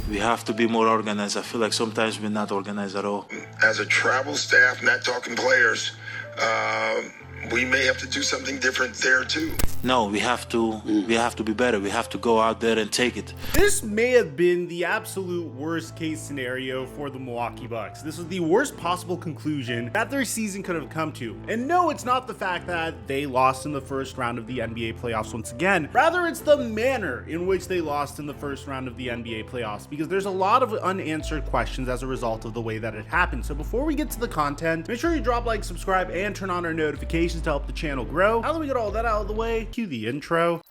We have to be more organized. I feel like sometimes we're not organized at all. As a travel staff, not talking players, we may have to do something different there too. No, we have to be better. We have to go out there and take it. This may have been the absolute worst case scenario for the Milwaukee Bucks. This was the worst possible conclusion that their season could have come to. And no, it's not the fact that they lost in the first round of the NBA playoffs once again. Rather, it's the manner in which they lost in the first round of the NBA playoffs, because there's a lot of unanswered questions as a result of the way that it happened. So before we get to the content, make sure you drop like, subscribe, and turn on our notifications to help the channel grow. Now that we get all that out of the way, cue the intro.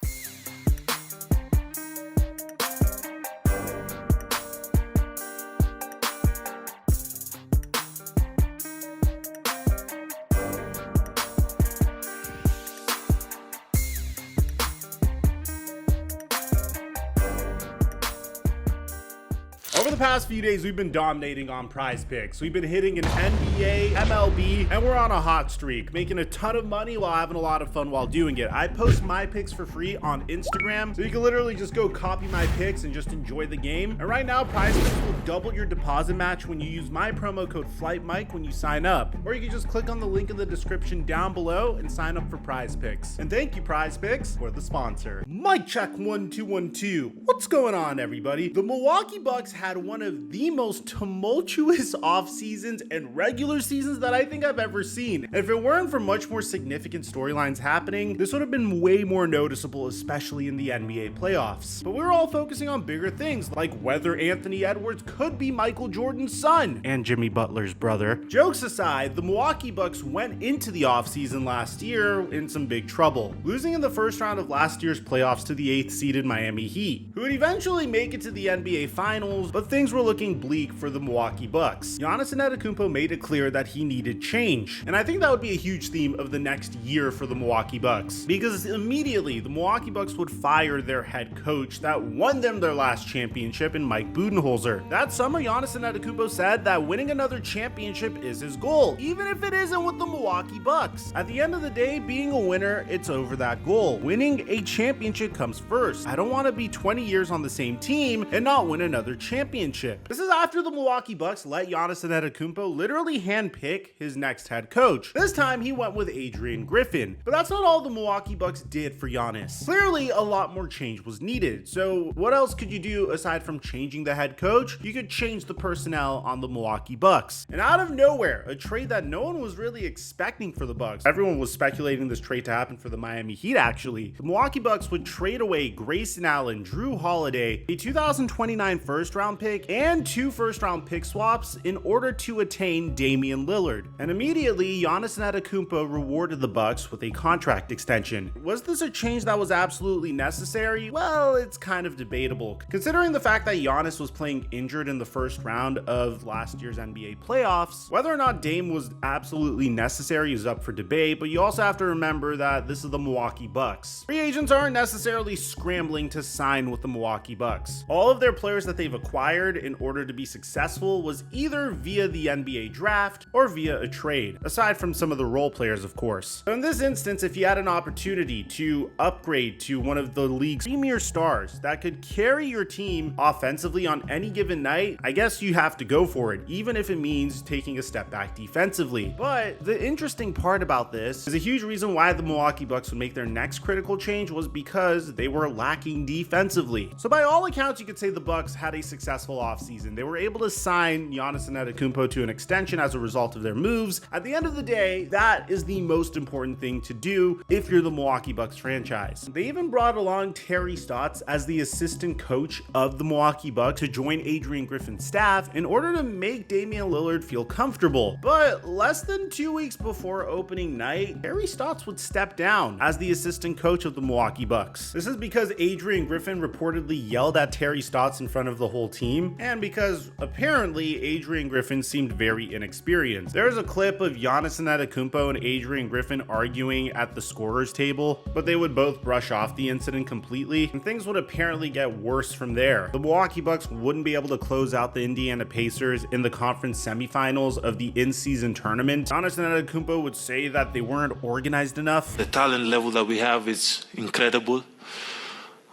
Over the past few days, we've been dominating on Prize Picks. We've been hitting an NBA, MLB, and we're on a hot streak, making a ton of money while having a lot of fun while doing it. I post my picks for free on Instagram, so you can literally just go copy my picks and just enjoy the game. And right now, Prize Picks will double your deposit match when you use my promo code TheFlightMike when you sign up. Or you can just click on the link in the description down below and sign up for Prize Picks. And thank you, Prize Picks, for the sponsor. Mic check 1 2 1 2. What's going on, everybody? The Milwaukee Bucks had one of the most tumultuous off seasons and regular seasons that I think I've ever seen. And if it weren't for much more significant storylines happening, this would have been way more noticeable, especially in the NBA playoffs. But we were all focusing on bigger things, like whether Anthony Edwards could be Michael Jordan's son and Jimmy Butler's brother. Jokes aside, the Milwaukee Bucks went into the offseason last year in some big trouble, losing in the first round of last year's playoffs to the 8th seeded Miami Heat, who would eventually make it to the NBA Finals, but things were looking bleak for the Milwaukee Bucks. Giannis Antetokounmpo made it clear that he needed change, and I think that would be a huge theme of the next year for the Milwaukee Bucks, because immediately the Milwaukee Bucks would fire their head coach that won them their last championship in Mike Budenholzer. That summer, Giannis Antetokounmpo said that winning another championship is his goal, even if it isn't with the Milwaukee Bucks. At the end of the day, being a winner, it's over that goal. Winning a championship comes first. I don't want to be 20 years on the same team and not win another championship. This is after the Milwaukee Bucks let Giannis Antetokounmpo literally handpick his next head coach. This time he went with Adrian Griffin. But that's not all the Milwaukee Bucks did for Giannis. Clearly a lot more change was needed. So what else could you do aside from changing the head coach? You could change the personnel on the Milwaukee Bucks. And out of nowhere, a trade that no one was really expecting for the Bucks. Everyone was speculating this trade to happen for the Miami Heat actually. The Milwaukee Bucks would trade away Grayson Allen, Drew Holiday, a 2029 first round pick, and 2 first-round pick swaps in order to attain Damian Lillard. And immediately, Giannis Antetokounmpo rewarded the Bucks with a contract extension. Was this a change that was absolutely necessary? Well, it's kind of debatable, considering the fact that Giannis was playing injured in the first round of last year's NBA playoffs. Whether or not Dame was absolutely necessary is up for debate, but you also have to remember that this is the Milwaukee Bucks. Free agents aren't necessarily scrambling to sign with the Milwaukee Bucks. All of their players that they've acquired in order to be successful was either via the NBA draft or via a trade, aside from some of the role players, of course. So in this instance, if you had an opportunity to upgrade to one of the league's premier stars that could carry your team offensively on any given night, I guess you have to go for it, even if it means taking a step back defensively. But the interesting part about this is a huge reason why the Milwaukee Bucks would make their next critical change was because they were lacking defensively. So by all accounts, you could say the Bucks had a successful offseason. They were able to sign Giannis Antetokounmpo to an extension as a result of their moves. At the end of the day, that is the most important thing to do if you're the Milwaukee Bucks franchise. They even brought along Terry Stotts as the assistant coach of the Milwaukee Bucks to join Adrian Griffin's staff in order to make Damian Lillard feel comfortable. But less than 2 weeks before opening night, Terry Stotts would step down as the assistant coach of the Milwaukee Bucks. This is because Adrian Griffin reportedly yelled at Terry Stotts in front of the whole team, and because apparently Adrian Griffin seemed very inexperienced. There's a clip of Giannis Antetokounmpo and Adrian Griffin arguing at the scorer's table, but they would both brush off the incident completely, and things would apparently get worse from there. The Milwaukee Bucks wouldn't be able to close out the Indiana Pacers in the conference semifinals of the in-season tournament. Giannis Antetokounmpo would say that they weren't organized enough. The talent level that we have is incredible,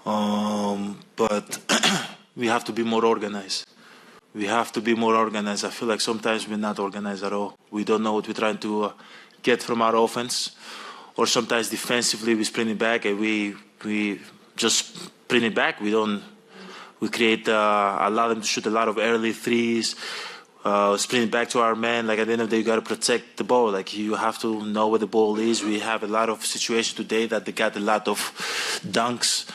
but we have to be more organized. We have to be more organized. I feel like sometimes we're not organized at all. We don't know what we're trying to get from our offense. Or sometimes defensively we sprint it back and we just sprint it back. We create allow them to shoot a lot of early threes. Sprint it back to our man. Like at the end of the day, you got to protect the ball. Like you have to know where the ball is. We have a lot of situations today that they got a lot of dunks,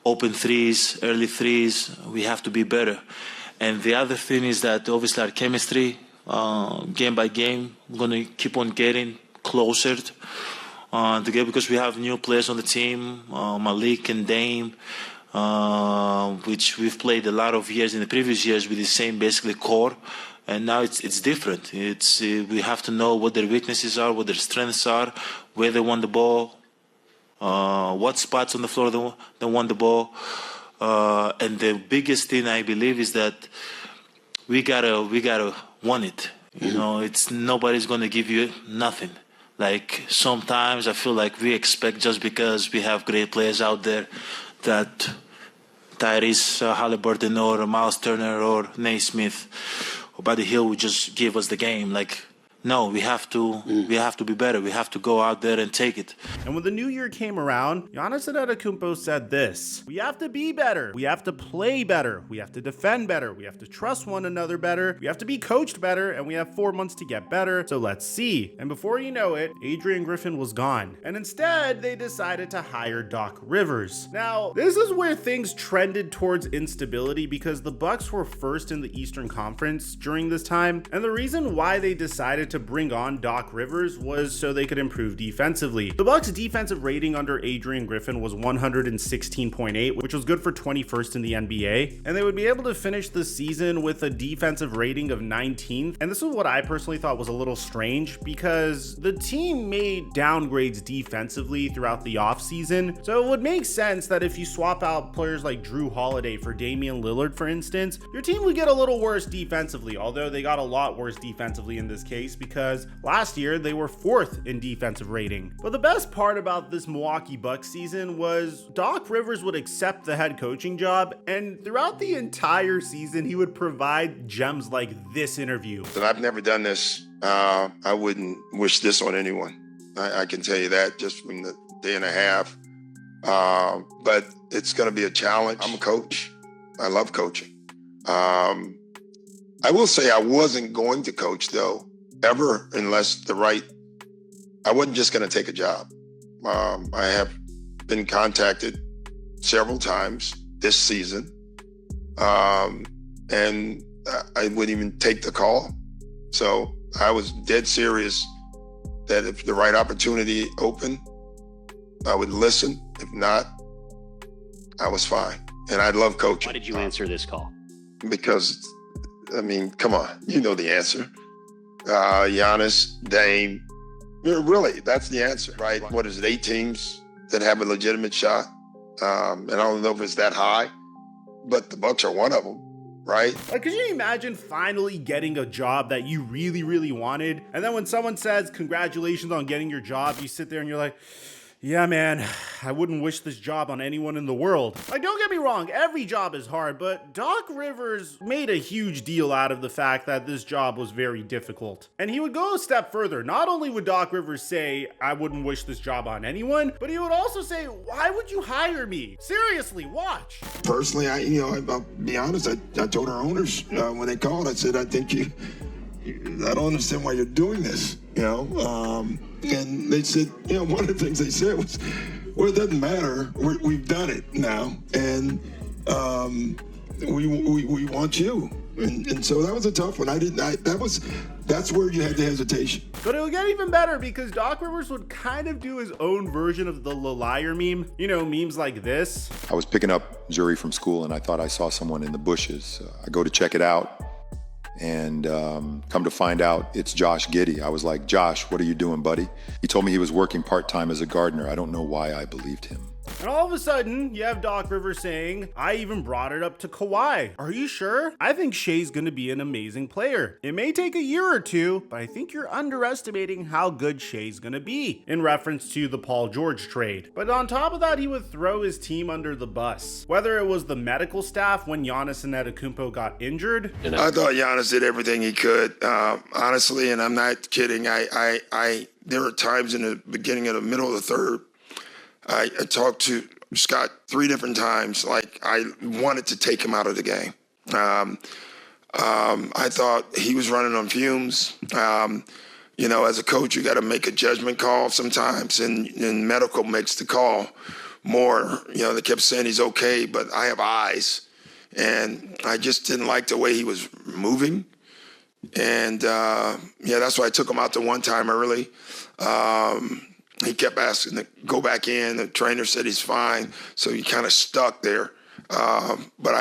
open threes, early threes. We have to be better. And the other thing is that obviously our chemistry, game by game, we're going to keep on getting closer together because we have new players on the team, Malik and Dame, which we've played a lot of years in the previous years with the same basically core. And now it's different. We have to know what their weaknesses are, what their strengths are, where they want the ball, what spots on the floor they want the ball. And the biggest thing I believe is that we gotta want it. You know, nobody's gonna give you nothing. Like sometimes I feel like we expect just because we have great players out there that Tyrese Halliburton or Miles Turner or Naismith or Buddy Hill would just give us the game. Like, no, we have to be better. We have to go out there and take it. And when the new year came around, Giannis Antetokounmpo said this: we have to be better. We have to play better. We have to defend better. We have to trust one another better. We have to be coached better. And we have 4 months to get better. So let's see. And before you know it, Adrian Griffin was gone. And instead, they decided to hire Doc Rivers. Now, this is where things trended towards instability because the Bucks were first in the Eastern Conference during this time. And the reason why they decided to bring on Doc Rivers was so they could improve defensively. The Bucks' defensive rating under Adrian Griffin was 116.8, which was good for 21st in the NBA, and they would be able to finish the season with a defensive rating of 19th. And this is what I personally thought was a little strange because the team made downgrades defensively throughout the offseason, so it would make sense that if you swap out players like Drew Holiday for Damian Lillard, for instance, your team would get a little worse defensively, although they got a lot worse defensively in this case because last year they were 4th in defensive rating. But the best part about this Milwaukee Bucks season was Doc Rivers would accept the head coaching job, and throughout the entire season he would provide gems like this interview. And I've never done this. I wouldn't wish this on anyone. I can tell you that just from the day and a half. But it's going to be a challenge. I'm a coach. I love coaching. I will say I wasn't going to coach though, ever, unless I wasn't just going to take a job. I have been contacted several times this season, and I wouldn't even take the call. So I was dead serious that if the right opportunity opened, I would listen. If not, I was fine. And I love coaching. Why did you answer this call? Because, I mean, come on, you know the answer. Giannis, Dame, really, that's the answer, right? What is it, 8 teams that have a legitimate shot? And I don't know if it's that high, but the Bucks are one of them, right? Like, could you imagine finally getting a job that you really, really wanted? And then when someone says, congratulations on getting your job, you sit there and you're like, yeah, man, I wouldn't wish this job on anyone in the world. Like, don't get me wrong, every job is hard, but Doc Rivers made a huge deal out of the fact that this job was very difficult. And he would go a step further. Not only would Doc Rivers say, I wouldn't wish this job on anyone, but he would also say, why would you hire me? Seriously, watch. Personally, I'll be honest, I told our owners when they called, I said, I think I don't understand why you're doing this, and they said, one of the things they said was, well, it doesn't matter. We've done it now, and we want you. And so that was a tough one. That's where you had the hesitation. But it'll get even better because Doc Rivers would kind of do his own version of the liar meme. Memes like this. I was picking up Zuri from school and I thought I saw someone in the bushes. I go to check it out. And come to find out, it's Josh Giddey. I was like, Josh, what are you doing, buddy? He told me he was working part-time as a gardener. I don't know why I believed him. And all of a sudden, you have Doc Rivers saying, I even brought it up to Kawhi. Are you sure? I think Shea's gonna be an amazing player. It may take a year or two, but I think you're underestimating how good Shea's gonna be, in reference to the Paul George trade. But on top of that, he would throw his team under the bus. Whether it was the medical staff when Giannis Antetokounmpo got injured. I thought Giannis did everything he could, honestly, and I'm not kidding. There were times in the beginning of the middle of the third, I talked to Scott 3 different times, like I wanted to take him out of the game. I thought he was running on fumes. As a coach, you got to make a judgment call sometimes, and medical makes the call more. They kept saying he's okay, but I have eyes. And I just didn't like the way he was moving. And, that's why I took him out the one time early. He kept asking to go back in. The trainer said he's fine. So he kind of stuck there. But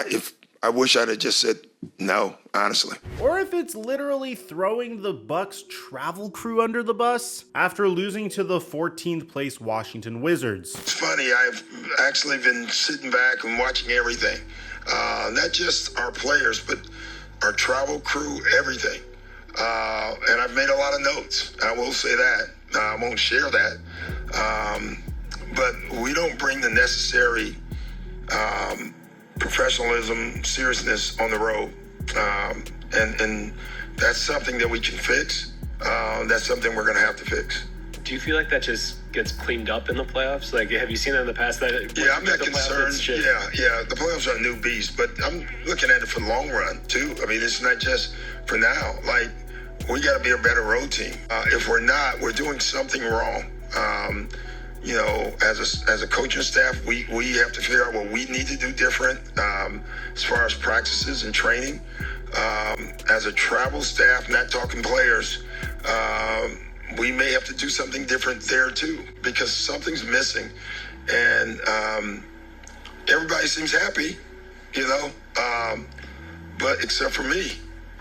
I wish I'd have just said no, honestly. Or if it's literally throwing the Bucks travel crew under the bus after losing to the 14th place Washington Wizards. It's funny, I've actually been sitting back and watching everything. Not just our players, but our travel crew, everything. And I've made a lot of notes. I will say that. I won't share that. But we don't bring the necessary professionalism, seriousness on the road. And that's something that we can fix. That's something we're going to have to fix. Do you feel like that just gets cleaned up in the playoffs? Like, have you seen that in the past? Yeah, I'm not concerned. Yeah, the playoffs are a new beast, but I'm looking at it for the long run, too. I mean, it's not just for now. Like, we got to be a better road team. If we're not, we're doing something wrong. As a coaching staff, we have to figure out what we need to do different as far as practices and training. As a travel staff, not talking players, we may have to do something different there too, because something's missing. And everybody seems happy, but except for me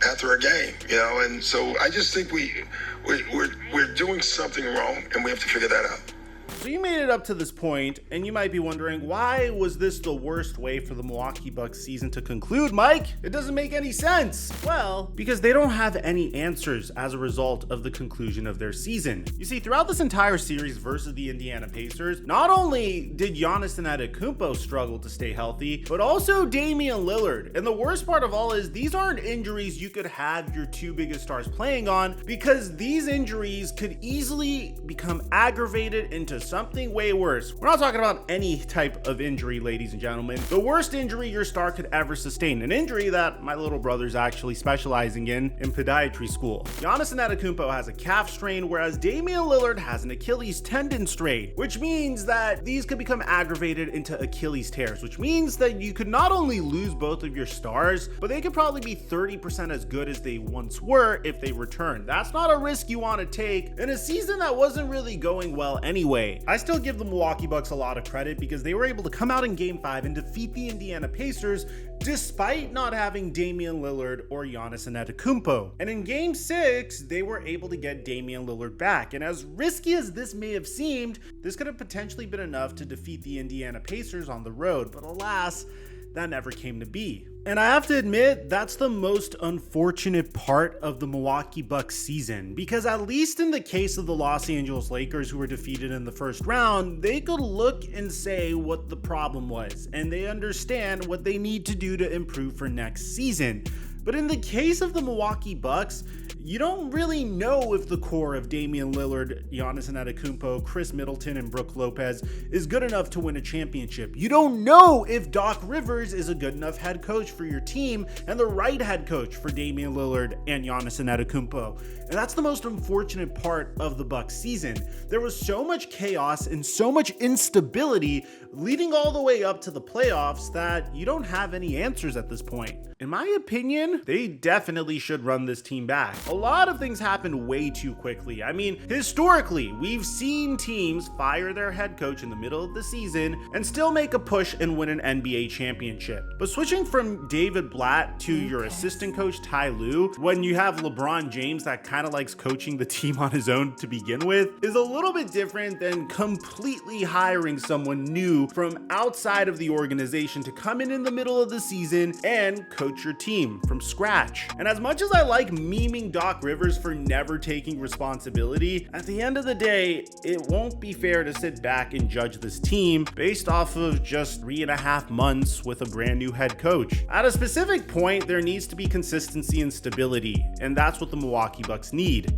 after a game, and so I just think we're doing something wrong, and we have to figure that out. So you made it up to this point, and you might be wondering, why was this the worst way for the Milwaukee Bucks season to conclude, Mike? It doesn't make any sense. Well, because they don't have any answers as a result of the conclusion of their season. You see, throughout this entire series versus the Indiana Pacers, not only did Giannis Antetokounmpo struggle to stay healthy, but also Damian Lillard. And the worst part of all is these aren't injuries you could have your 2 biggest stars playing on, because these injuries could easily become aggravated into something way worse. We're not talking about any type of injury, ladies and gentlemen. The worst injury your star could ever sustain, an injury that my little brother's actually specializing in podiatry school. Giannis Antetokounmpo has a calf strain, whereas Damian Lillard has an Achilles tendon strain, which means that these could become aggravated into Achilles tears, which means that you could not only lose both of your stars, but they could probably be 30% as good as they once were if they return. That's not a risk you want to take in a season that wasn't really going well anyway. I still give the Milwaukee Bucks a lot of credit because they were able to come out in Game 5 and defeat the Indiana Pacers despite not having Damian Lillard or Giannis Antetokounmpo. And in Game 6, they were able to get Damian Lillard back. And as risky as this may have seemed, this could have potentially been enough to defeat the Indiana Pacers on the road. But alas, that never came to be. And I have to admit, that's the most unfortunate part of the Milwaukee Bucks season, because at least in the case of the Los Angeles Lakers, who were defeated in the first round, they could look and say what the problem was, and they understand what they need to do to improve for next season. But in the case of the Milwaukee Bucks, you don't really know if the core of Damian Lillard, Giannis Antetokounmpo, Chris Middleton, and Brook Lopez is good enough to win a championship. You don't know if Doc Rivers is a good enough head coach for your team and the right head coach for Damian Lillard and Giannis Antetokounmpo. And that's the most unfortunate part of the Bucks season. There was so much chaos and so much instability leading all the way up to the playoffs that you don't have any answers at this point. In my opinion, then they definitely should run this team back. A lot of things happened way too quickly. I mean, historically, we've seen teams fire their head coach in the middle of the season and still make a push and win an NBA championship. But switching from David Blatt to your assistant coach Ty Lue, when you have LeBron James that kind of likes coaching the team on his own to begin with, is a little bit different than completely hiring someone new from outside of the organization to come in the middle of the season and coach your team from scratch. And as much as I like memeing Doc Rivers for never taking responsibility, at the end of the day, it won't be fair to sit back and judge this team based off of just 3.5 months with a brand new head coach. At a specific point, there needs to be consistency and stability, and that's what the Milwaukee Bucks need.